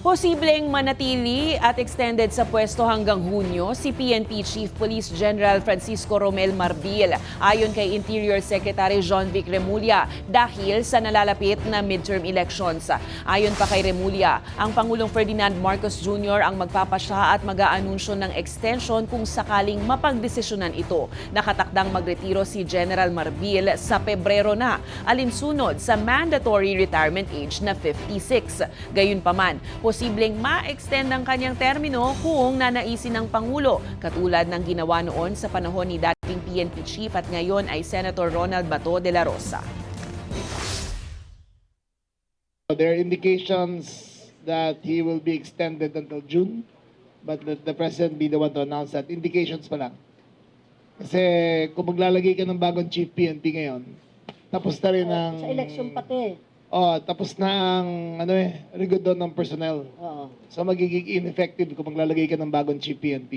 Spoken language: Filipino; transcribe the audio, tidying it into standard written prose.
Posibleng manatili at extended sa pwesto hanggang Hunyo si PNP Chief Police General Francisco Romel Marbil ayon kay Interior Secretary John-Vic Remulla dahil sa nalalapit na midterm elections. Ayon pa kay Remulla, ang Pangulong Ferdinand Marcos Jr. ang magpapasya at mag-aanunsyo ng extension kung sakaling mapagdesisyonan ito. Nakatakdang magretiro si General Marbil sa Pebrero na, alinsunod sa mandatory retirement age na 56. Gayunpaman, posibleng ma-extend ang kanyang termino kung nanaisin ng Pangulo, katulad ng ginawa noon sa panahon ni dating PNP Chief at ngayon ay Senator Ronald Bato de la Rosa. There are indications that he will be extended until June, but let the President be the one to announce that. Indications pa lang. Kasi kung maglalagay ka ng bagong Chief PNP ngayon, tapos na rin ang... Sa election pati. Tapos na ang regodon ng personnel. Oo. So magiging ineffective kung maglalagay ka ng bagong Chief PNP.